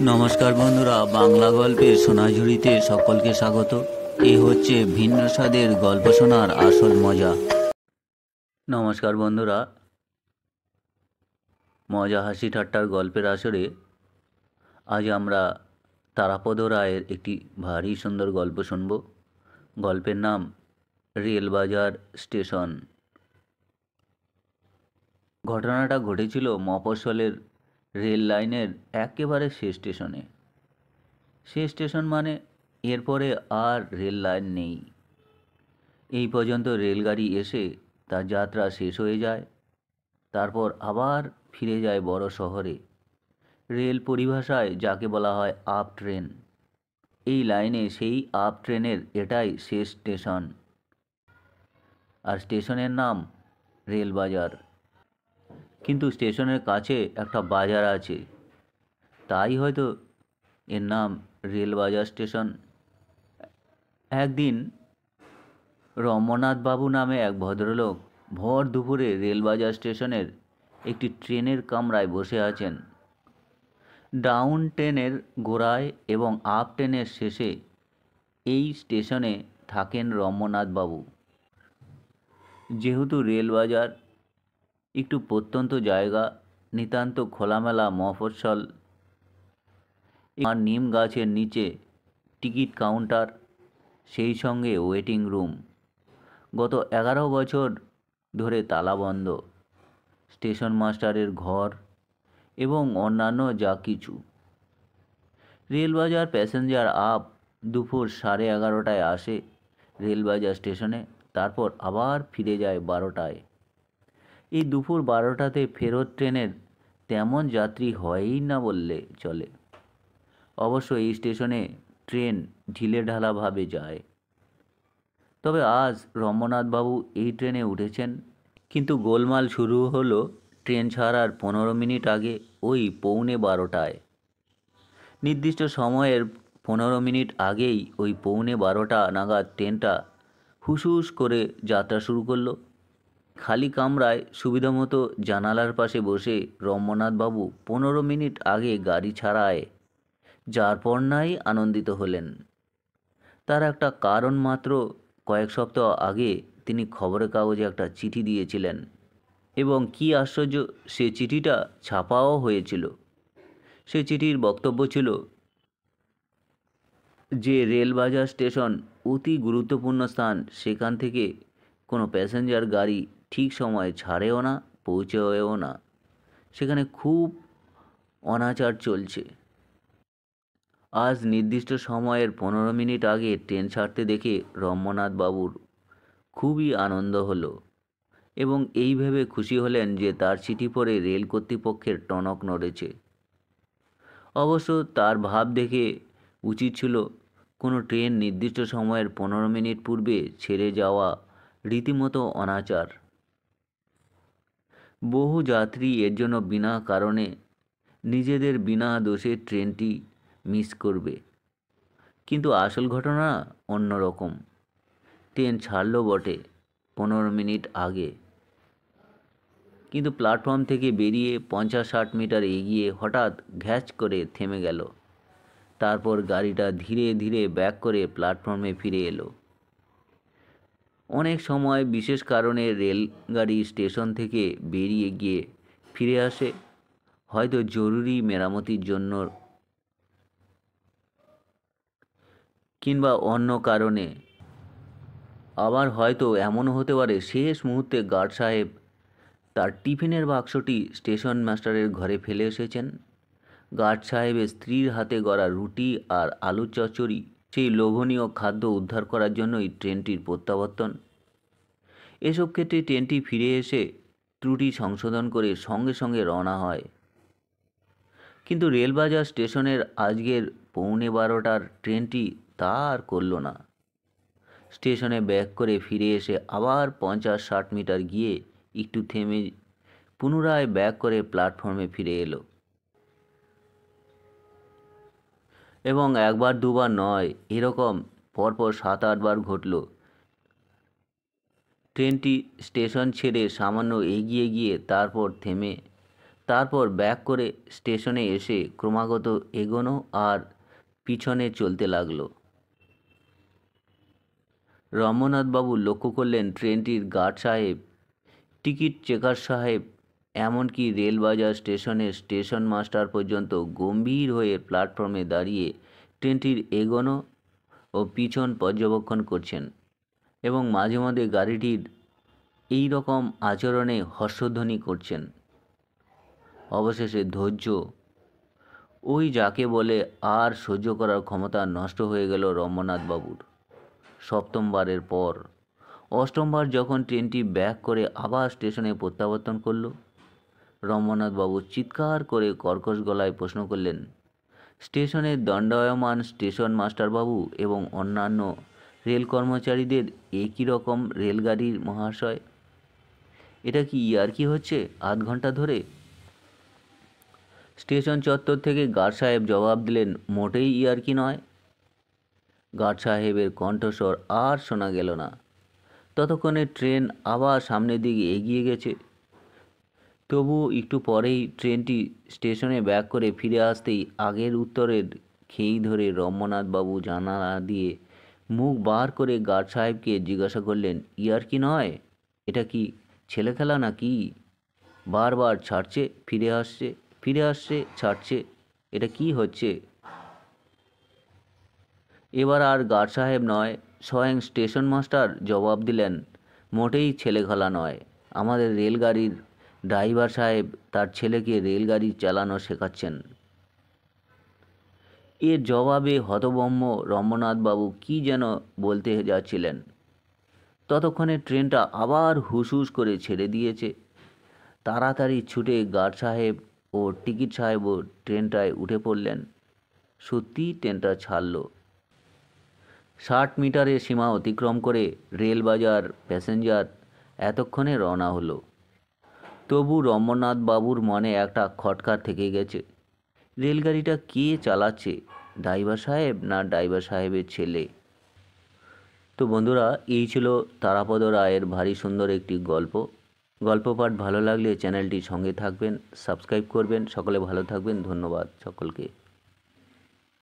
নমস্কার বন্ধুরা, বাংলা গল্পের সোনাঝুরিতে সকলকে স্বাগত। এ হচ্ছে ভিন্ন স্বাদের গল্প শোনার আসল মজা। নমস্কার বন্ধুরা, মজা হাসি ঠাট্টার গল্পের আসরে আজ আমরা তারাপদ রায়ের একটি ভারী সুন্দর গল্প শুনব। গল্পের নাম রেলবাজার স্টেশন। ঘটনাটা ঘটেছিল মফস্বলের রেল লাইনের একেবারে শেষ স্টেশনে। শেষ স্টেশন মানে এরপরে আর রেল লাইন নেই। এই পর্যন্ত রেলগাড়ি এসে তার যাত্রা শেষ হয়ে যায়, তারপর আবার ফিরে যায় বড় শহরে। রেল পরিভাষায় যাকে বলা হয় আপ ট্রেন। এই লাইনে সেই আপ ট্রেনের এটাই শেষ স্টেশন, আর স্টেশনের নাম রেলবাজার। কিন্তু স্টেশনের কাছে একটা বাজার আছে, তাই হয়তো এর নাম রেলবাজার স্টেশন। একদিন রমনাথ বাবু নামে এক ভদ্রলোক ভর দুপুরে রেলবাজার স্টেশনের একটি ট্রেনের কামরায় বসে আছেন। ডাউন ট্রেনের গোড়ায় এবং আপ ট্রেনের শেষে এই স্টেশনে থাকেন রমনাথ বাবু। যেহেতু রেলবাজার একটু প্রত্যন্ত জায়গা, নিতান্ত খোলামেলা মফস্বল, আর নিম গাছের নিচে টিকিট কাউন্টার, সেই সঙ্গে ওয়েটিং রুম। গত 11 বছর ধরে তালাবন্ধ। স্টেশন মাস্টারের ঘর এবং অন্যান্য যা কিছু। রেলবাজার প্যাসেঞ্জার আপ দুপুর 11:30টায় আসে রেলবাজার স্টেশনে, তারপর আবার ফিরে যায় 12টায়। এই দুপুর 12টাতে ফেরত ট্রেনের তেমন যাত্রী হয়ই না বললে চলে। অবশ্য এই স্টেশনে ট্রেন ঢিলেঢালাভাবে যায়। তবে আজ রমনাথবাবু এই ট্রেনে উঠেছেন, কিন্তু গোলমাল শুরু হলো ট্রেন ছাড়ার 15 মিনিট আগে, ওই 11:45টায়। নির্দিষ্ট সময়ের 15 মিনিট আগেই ওই 11:45 নাগাদ ট্রেনটা হুসহুস করে যাত্রা শুরু করলো। খালি কামরায় সুবিধামতো জানালার পাশে বসে রমনাথবাবু 15 মিনিট আগে গাড়ি ছাড়ায় যার পর নাই আনন্দিত হলেন। তার একটা কারণ মাত্র, কয়েক সপ্তাহ আগে তিনি খবরের কাগজে একটা চিঠি দিয়েছিলেন, এবং কী আশ্চর্য, সে চিঠিটা ছাপাও হয়েছিল। সে চিঠির বক্তব্য ছিল যে রেলবাজার স্টেশন অতি গুরুত্বপূর্ণ স্থান, সেখান থেকে কোনো প্যাসেঞ্জার গাড়ি ঠিক সময়ে ছাড়েও না, পৌঁছেও না। সেখানে খুব অনাচার চলছে। আজ নির্দিষ্ট সময়ের 15 মিনিট আগে ট্রেন ছাড়তে দেখে রমনাথ বাবুর খুবই আনন্দ হলো, এবং এই ভেবে খুশি হলেন যে তার চিঠি পড়ে রেল কর্তৃপক্ষের টনক নড়েছে। অবশ্য তার ভাব দেখে উচিত ছিল কোনো ট্রেন নির্দিষ্ট সময়ের 15 মিনিট পূর্বে ছেড়ে যাওয়া রীতিমতো অনাচার। বহু যাত্রী এর জন্য বিনা কারণে নিজেদের বিনা দোষে ট্রেনটি মিস করবে। কিন্তু আসল ঘটনা অন্যরকম। ট্রেন ছাড়লো বটে 15 মিনিট আগে, কিন্তু প্ল্যাটফর্ম থেকে বেরিয়ে 50-60 মিটার এগিয়ে হঠাৎ ঘ্যাচ করে থেমে গেল। তারপর গাড়িটা ধীরে ধীরে ব্যাক করে প্ল্যাটফর্মে ফিরে এলো। অনেক সময় বিশেষ কারণে রেলগাড়ি স্টেশন থেকে বেরিয়ে গিয়ে ফিরে আসে, হয়তো জরুরি মেরামতির জন্য কিংবা অন্য কারণে। আবার হয়তো এমনও হতে পারে শেষ মুহূর্তে গার্ড সাহেব তার টিফিনের বাক্সটি স্টেশন মাস্টারের ঘরে ফেলে এসেছেন। গার্ড সাহেবের স্ত্রীর হাতে গড়া রুটি আর আলুর চচ্চড়ি, সেই লোভনীয় খাদ্য উদ্ধার করার জন্যই ট্রেনটির প্রত্যাবর্তন। এসব ক্ষেত্রে ট্রেনটি ফিরে এসে ত্রুটি সংশোধন করে সঙ্গে সঙ্গে রওনা হয়। কিন্তু রেলবাজার স্টেশনের আজকের 11:45টার ট্রেনটি তা আর করল না। স্টেশনে ব্যাক করে ফিরে এসে আবার 50-60 মিটার গিয়ে একটু থেমে পুনরায় ব্যাক করে প্ল্যাটফর্মে ফিরে এলো। এবং একবার দুবার নয়, এরকম পরপর 7-8 বার ঘটল। ট্রেনটি স্টেশন ছেড়ে সামান্য এগিয়ে গিয়ে তারপর থেমে তারপর ব্যাক করে স্টেশনে এসে ক্রমাগত এগোনো আর পিছনে চলতে লাগলো। রমনাথবাবু লক্ষ্য করলেন ট্রেনটির গার্ড সাহেব, টিকিট চেকার সাহেব, এমনকি রেলবাজার স্টেশনের স্টেশন মাস্টার পর্যন্ত গম্ভীর হয়ে প্ল্যাটফর্মে দাঁড়িয়ে ট্রেনটির এগোনো ও পিছন পর্যবেক্ষণ করছেন এবং মাঝে মাঝে গাড়িটির এই রকম আচরণে হর্ষধ্বনি করছেন। অবশেষে ধৈর্য, ওই যাকে বলে, আর সহ্য করার ক্ষমতা নষ্ট হয়ে গেল রমনাথবাবুর। সপ্তমবারের পর অষ্টমবার যখন ট্রেনটি ব্যাক করে আবার স্টেশনে প্রত্যাবর্তন করল, রমনাথবাবু চিৎকার করে কর্কশ গলায় প্রশ্ন করলেন, স্টেশনের দণ্ডায়মান স্টেশন মাস্টারবাবু এবং অন্যান্য রেল কর্মচারীদের একই রকম রেলগাড়ির মহাশয়, এটা কি ইয়ার্কি হচ্ছে আধ ঘন্টা ধরে? স্টেশন চত্বর থেকে গার্ড সাহেব জবাব দিলেন, মোটেই ইয়ার্কি নয়। গার্ড সাহেবের কণ্ঠস্বর আর শোনা গেল না। ততক্ষণে ট্রেন আবার সামনের দিকে এগিয়ে গেছে। তবুও একটু পরেই ট্রেনটি স্টেশনে ব্যাক করে ফিরে আসতেই আগের উত্তরের খেই ধরে রমনাথবাবু জানালা দিয়ে মুখ বার করে গার্ড সাহেবকে জিজ্ঞাসা করলেন, ইয়ার্কি নয়, এটা কি ছেলে খেলা নাকি? বারবার ছাড়ছে, ফিরে আসছে, ফিরে আসছে, ছাড়ছে, এটা কি হচ্ছে? এবার আর গার্ড সাহেব নয়, স্বয়ং স্টেশন মাস্টার জবাব দিলেন, মোটেই ছেলেখেলা নয়, আমাদের রেলগাড়ির ড্রাইভার সাহেব তার ছেলেকে রেলগাড়ি চালানো শেখাচ্ছেন। এর জবাবে হতভম্ব রমনাথবাবু কী যেন বলতে যাচ্ছিলেন। ততক্ষণে ট্রেনটা আবার হুসহুস করে ছেড়ে দিয়েছে। তাড়াতাড়ি ছুটে গার্ড সাহেব ও টিকিট সাহেবও ট্রেনটায় উঠে পড়লেন। সত্যিই ট্রেনটা ছাড়ল। 60 মিটারের সীমা অতিক্রম করে রেলবাজার প্যাসেঞ্জার এতক্ষণে রওনা হলো। তবু রমনাথবাবুর মনে একটা খটকা থেকে গেছে। রেলগাড়িটা কে চালাচ্ছে, ড্রাইভার সাহেব না ড্রাইভার সাহেবের ছেলে? তো বন্ধুরা, এই ছিল তারাপদ রায়ের ভারী সুন্দর একটি গল্প। গল্প পাঠ ভালো লাগলে চ্যানেলটির সঙ্গে থাকবেন, সাবস্ক্রাইব করবেন। সকলে ভালো থাকবেন। ধন্যবাদ সকলকে।